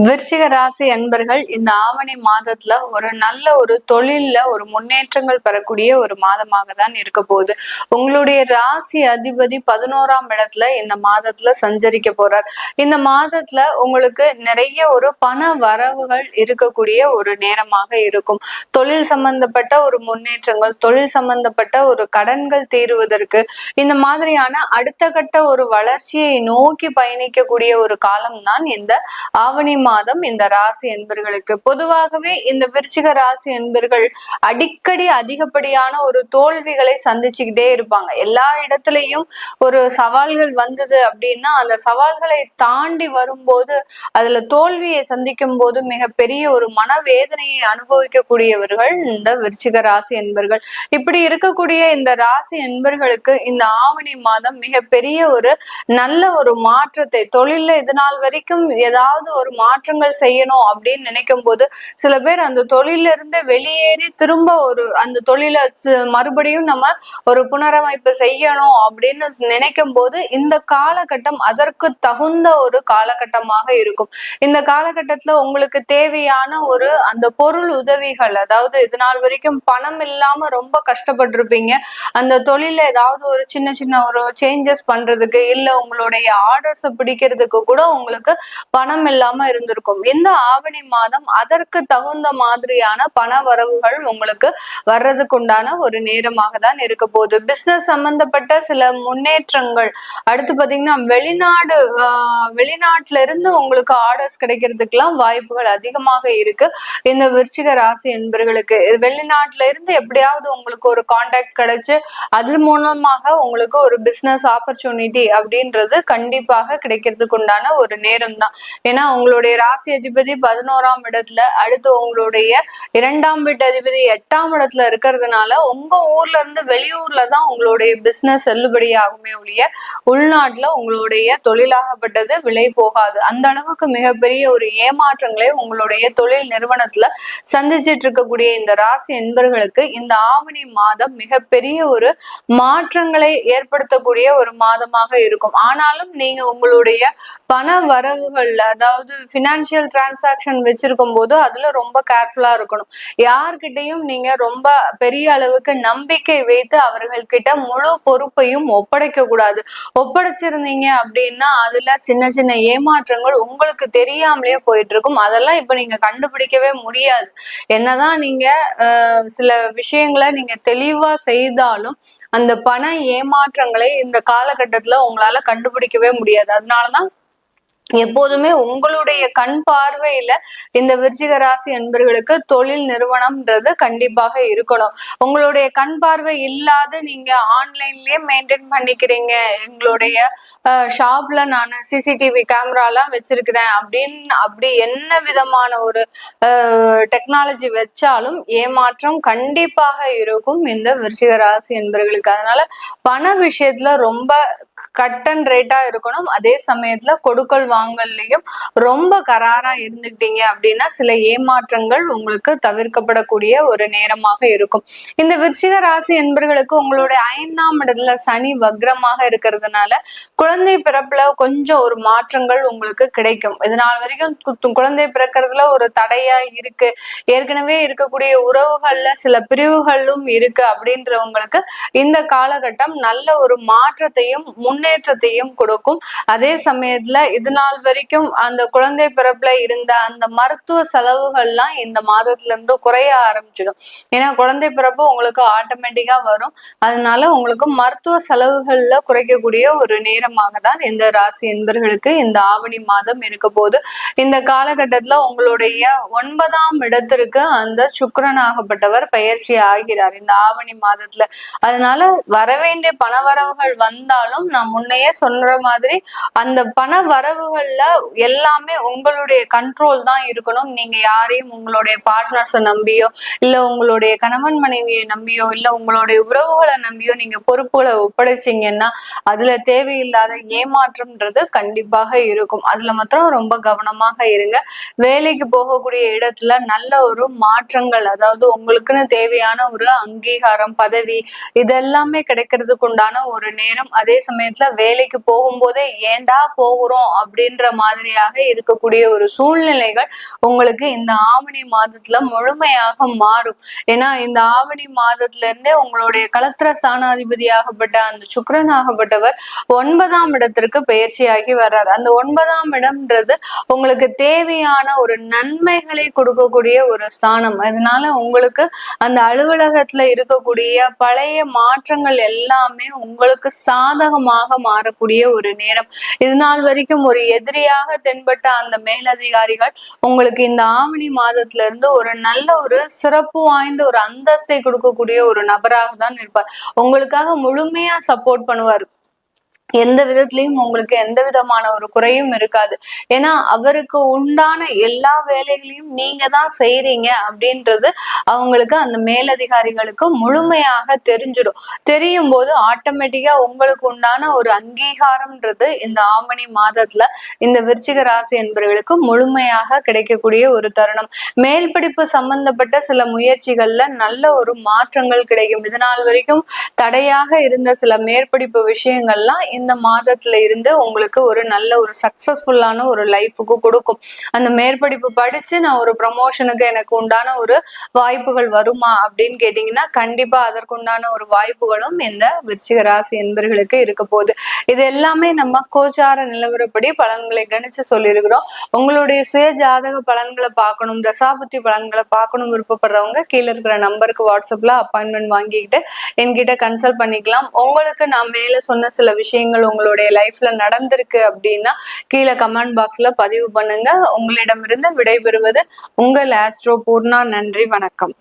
விருச்சிக ராசி அன்பர்கள் இந்த ஆவணி மாதத்துல ஒரு நல்ல ஒரு தொழில்ல ஒரு முன்னேற்றங்கள் பெறக்கூடிய ஒரு மாதமாக தான் இருக்க போகுது. உங்களுடைய ராசி அதிபதி 11ஆம் இடத்துல இந்த மாதத்துல சஞ்சரிக்க போறார். இந்த மாதத்துல உங்களுக்கு நிறைய ஒரு பண வரவுகள் இருக்கக்கூடிய ஒரு நேரமாக இருக்கும். தொழில் சம்பந்தப்பட்ட ஒரு முன்னேற்றங்கள், தொழில் சம்பந்தப்பட்ட ஒரு கடன்கள் தீருவதற்கு இந்த மாதிரியான அடுத்த கட்ட ஒரு வளர்ச்சியை நோக்கி பயணிக்கக்கூடிய ஒரு காலம் தான் இந்த ஆவணி மாதம் இந்த ராசி என்பர்களுக்கு. பொதுவாகவே இந்த விருச்சிக ராசி என்பர்கள் அடிக்கடி அதிகப்படியான ஒரு தோல்விகளை சந்திச்சுக்கிட்டே இருப்பாங்க. எல்லா இடத்துலயும் ஒரு சவால்கள் வந்தது அப்படின்னா அந்த சவால்களை தாண்டி வரும்போது அதுல தோல்வியை சந்திக்கும் போது மிகப்பெரிய ஒரு மனவேதனையை அனுபவிக்கக்கூடியவர்கள் இந்த விருச்சிக ராசி என்பர்கள். இப்படி இருக்கக்கூடிய இந்த ராசி என்பர்களுக்கு இந்த ஆவணி மாதம் மிகப்பெரிய ஒரு நல்ல ஒரு மாற்றத்தை, தொழில்ல இது நாள் வரைக்கும் ஏதாவது ஒரு மாற்றங்கள் செய்யணும் அப்படின்னு நினைக்கும் போது சில பேர் அந்த தொழில இருந்து வெளியேறி திரும்ப ஒரு அந்த தொழிலை மறுபடியும் நம்ம ஒரு புனரமைப்பு செய்யணும் அப்படின்னு நினைக்கும் போது இந்த காலகட்டம் அதற்கு தகுந்த ஒரு காலகட்டமாக இருக்கும். இந்த காலகட்டத்துல உங்களுக்கு தேவையான ஒரு அந்த பொருள் உதவிகள், அதாவது இது நாள் வரைக்கும் பணம் இல்லாம ரொம்ப கஷ்டப்பட்டிருப்பீங்க. அந்த தொழில ஏதாவது ஒரு சின்ன சின்ன ஒரு சேஞ்சஸ் பண்றதுக்கு இல்ல உங்களுடைய ஆர்டர்ஸ் பிடிக்கிறதுக்கு கூட உங்களுக்கு பணம் இல்லாம இருந்திருக்கும். இந்த ஆவணி மாதம் அதற்கு தகுந்த மாதிரியான பண வரவுகள் உங்களுக்கு வர்றதுக்கு உண்டான ஒரு நேரமாக தான் இருக்க போகுது. பிசினஸ் சம்பந்தப்பட்ட சில முன்னேற்றங்கள், அடுத்து பாத்தீங்கன்னா வெளிநாட்டுல இருந்து உங்களுக்கு ஆர்டர்ஸ் கிடைக்கிறதுக்கெல்லாம் வாய்ப்புகள் அதிகமாக இருக்கு. இந்த விருச்சிக ராசி என்பர்களுக்கு வெளிநாட்டுல இருந்து எப்படியாவது உங்களுக்கு ஒரு கான்டாக்ட் கிடைச்சு அது மூலமாக உங்களுக்கு ஒரு பிசினஸ் ஆப்பர்ச்சுனிட்டி அப்படின்றது கண்டிப்பாக கிடைக்கிறதுக்கு உண்டான ஒரு நேரம் தான். ஏன்னா உங்களுடைய ராசி அதிபதி 11ஆம் இடத்துல, அடுத்து உங்களுடைய 2ஆம் வீட்டு அதிபதி 8ஆம் இடத்துல இருக்கிறதுனால உங்க ஊர்ல இருந்து வெளியூர்ல தான் உங்களுடைய பிசினஸ் செல்லுபடி ஆகுமே ஒழிய உள்நாட்டுல உங்களுடைய தொழிலாகப்பட்டது விலை போகாது. அந்த அளவுக்கு மிகப்பெரிய ஒரு ஏமாற்றங்களை உங்களுடைய தொழில் நிறுவனத்துல சந்திச்சிட்டு இருக்கக்கூடிய இந்த ராசி என்பர்களுக்கு இந்த ஆவணி மாதம் மிகப்பெரிய ஒரு மாற்றங்களை ஏற்படுத்தக்கூடிய ஒரு மாதமாக இருக்கும். ஆனாலும் நீங்க உங்களுடைய பண வரவுகள்ல, அதாவது பினான்சியல் டிரான்சாக்சன் வச்சிருக்கும் போது அதுல ரொம்ப கேர்ஃபுல்லா இருக்கணும். யார்கிட்டையும் நீங்க ரொம்ப பெரிய அளவுக்கு நம்பிக்கை வைத்து அவர்கள்கிட்ட முழு பொறுப்பையும் ஒப்படைக்க கூடாது. ஒப்படைச்சிருந்தீங்க அப்படின்னா அதுல சின்ன சின்ன ஏமாற்றங்கள் உங்களுக்கு தெரியாமலே போயிட்டு இருக்கும். அதெல்லாம் இப்ப நீங்க கண்டுபிடிக்கவே முடியாது. என்னதான் நீங்க சில விஷயங்களை நீங்க தெளிவா செய்தாலும் அந்த பண ஏமாற்றங்களை இந்த காலகட்டத்துல உங்களால கண்டுபிடிக்கவே முடியாது. அதனாலதான் எப்போதுமே உங்களுடைய கண் பார்வையில இந்த விருச்சிக ராசி என்பர்களுக்கு தொழில் நிறுவனம்ன்றது கண்டிப்பாக இருக்கணும். உங்களுடைய கண் பார்வை இல்லாத நீங்க ஆன்லைன்லயே மெயின்டைன் பண்ணிக்கிறீங்க, எங்களுடைய ஷாப்ல நான் சிசிடிவி கேமராலாம் வச்சிருக்கிறேன் அப்படின்னு அப்படி என்ன விதமான ஒரு டெக்னாலஜி வச்சாலும் ஏமாற்றம் கண்டிப்பாக இருக்கும் இந்த விருச்சிக ராசி என்பர்களுக்கு. அதனால பண விஷயத்துல ரொம்ப கட் அண்ட் ரேட்டா இருக்கணும். அதே சமயத்துல கொடுக்கல் வாங்கல்லையும் ரொம்ப கராரா இருந்துக்கிட்டீங்க அப்படின்னா சில ஏமாற்றங்கள் உங்களுக்கு தவிர்க்கப்படக்கூடிய ஒரு நேரமாக இருக்கும். இந்த விருச்சிக ராசி என்பர்களுக்கு உங்களுடைய 5ஆம் இடத்துல சனி வக்ரமாக இருக்கிறதுனால குழந்தை பிறப்புல கொஞ்சம் ஒரு மாற்றங்கள் உங்களுக்கு கிடைக்கும். இதனால் வரைக்கும் குழந்தை பிறக்கிறதுல ஒரு தடையா இருக்கு, ஏற்கனவே இருக்கக்கூடிய உறவுகள்ல சில பிரிவுகளும் இருக்கு அப்படின்றவங்களுக்கு இந்த காலகட்டம் நல்ல ஒரு மாற்றத்தையும் முன்னேற்றத்தையும் கொடுக்கும். அதே சமயத்துல இது நாள் வரைக்கும் அந்த குழந்தை பிறப்புல இருந்த அந்த மருத்துவ செலவுகள்லாம் இந்த மாதத்துல இருந்து குறைய ஆரம்பிச்சிடும். ஏன்னா குழந்தை பிறப்பு உங்களுக்கு ஆட்டோமேட்டிக்கா வரும். அதனால உங்களுக்கு மருத்துவ செலவுகள்ல குறைக்கக்கூடிய ஒரு நேரமாக தான் இந்த ராசி என்பர்களுக்கு இந்த ஆவணி மாதம் இருக்க போது. இந்த காலகட்டத்துல உங்களுடைய 9ஆம் இடத்திற்கு அந்த சுக்கிரனாகப்பட்டவர் பயிற்சி ஆகிறார் இந்த ஆவணி மாதத்துல. அதனால வரவேண்டிய பண வரவுகள் வந்தாலும் நான் முன்னையே சொல்ற மாதிரி அந்த பண வரவுகள்ல எல்லாமே உங்களுடைய கண்ட்ரோல் தான் இருக்கணும். நீங்க யாரையும் உங்களுடைய பார்ட்னர்ஸை நம்பியோ இல்ல உங்களுடைய கணவன் மனைவியை நம்பியோ இல்ல உங்களுடைய உறவுகளை நம்பியோ நீங்க பொறுப்புகளை ஒப்படைச்சிங்கன்னா அதுல தேவையில்லாத ஏமாற்றம்ன்றது கண்டிப்பாக இருக்கும். அதுல மாத்திரம் ரொம்ப கவனமாக இருங்க. வேலைக்கு போகக்கூடிய இடத்துல நல்ல ஒரு மாற்றங்கள், அதாவது உங்களுக்குன்னு தேவையான ஒரு அங்கீகாரம், பதவி இதெல்லாமே கிடைக்கிறதுக்கு உண்டான ஒரு நேரம். அதே சமயத்துல சமயத்துல வேலைக்கு போகும்போதே ஏண்டா போகிறோம் அப்படின்ற மாதிரியாக இருக்கக்கூடிய ஒரு சூழ்நிலைகள் உங்களுக்கு இந்த ஆவணி மாதத்துல முழுமையாக மாறும். ஏன்னா இந்த ஆவணி மாதத்துல இருந்தே உங்களுடைய களத்திர ஸ்தானாதிபதியாகப்பட்ட அந்த சுக்கிரன் ஆகப்பட்டவர் 9ஆம் இடத்திற்கு பயிற்சியாகி வர்றார். அந்த 9ஆம் இடம்ன்றது உங்களுக்கு தேவையான ஒரு நன்மைகளை கொடுக்கக்கூடிய ஒரு ஸ்தானம். அதனால உங்களுக்கு அந்த அலுவலகத்துல இருக்கக்கூடிய பழைய மாற்றங்கள் எல்லாமே உங்களுக்கு சாதகமாக மாறக்கூடிய ஒரு நேரம். இது நாள் வரைக்கும் ஒரு எதிரியாக தென்பட்ட அந்த மேலதிகாரிகள் உங்களுக்கு இந்த ஆவணி மாதத்துல இருந்து ஒரு நல்ல ஒரு சிறப்பு வாய்ந்த ஒரு அந்தஸ்தை கொடுக்கக்கூடிய ஒரு நபராக தான் இருப்பார். உங்களுக்காக முழுமையா சப்போர்ட் பண்ணுவார். எந்த விதத்திலையும் உங்களுக்கு எந்த விதமான ஒரு குறையும் இருக்காது. ஏன்னா அவருக்கு உண்டான எல்லா வேலைகளையும் நீங்க தான் செய்றீங்க அப்படின்றது அவங்களுக்கு அந்த மேலதிகாரிகளுக்கு முழுமையாக தெரிஞ்சிடும். தெரியும் போது ஆட்டோமேட்டிக்கா உங்களுக்கு உண்டான ஒரு அங்கீகாரம்ன்றது இந்த ஆவணி மாதத்துல இந்த விருச்சிக ராசி என்பவர்களுக்கு முழுமையாக கிடைக்கக்கூடிய ஒரு தருணம். மேல் படிப்பு சம்பந்தப்பட்ட சில முயற்சிகள்ல நல்ல ஒரு மாற்றங்கள் கிடைக்கும். இதனால் வரைக்கும் தடையாக இருந்த சில மேற்படிப்பு விஷயங்கள்லாம் இந்த மாதத்துல இருந்து உங்களுக்கு ஒரு நல்ல ஒரு சக்சஸ்ஃபுல்லான ஒரு லைஃபுக்கு கொடுக்கும். அந்த மேற்படிப்பு படிச்சு நான் ஒரு ப்ரமோஷனுக்கு எனக்கு உண்டான ஒரு வாய்ப்புகள் வருமா அப்படின்னு கேட்டீங்கன்னா கண்டிப்பா அதற்குண்டான ஒரு வாய்ப்புகளும் இந்த விருச்சிக ராசி என்பவர்களுக்கு இருக்க போகுது. இது எல்லாமே நம்ம கோச்சார நிலவரப்படி பலன்களை கணிச்சு சொல்லியிருக்கிறோம். உங்களுடைய சுய ஜாதக பலன்களை பார்க்கணும், தசாபுத்தி பலன்களை பார்க்கணும் விருப்பப்படுறவங்க கீழே இருக்கிற நம்பருக்கு வாட்ஸ்அப்ல அப்பாயின்மெண்ட் வாங்கிக்கிட்டு என்கிட்ட கன்சல்ட் பண்ணிக்கலாம். உங்களுக்கு நான் மேல சொன்ன சில விஷயங்கள் உங்களுடைய லைஃப்ல நடந்திருக்கு அப்படின்னா கீழே கமெண்ட் பாக்ஸ்ல பதிவு பண்ணுங்க. உங்களிடமிருந்து விடைபெறுவது உங்கள் ஆஸ்ட்ரோ பூர்ணா. நன்றி, வணக்கம்.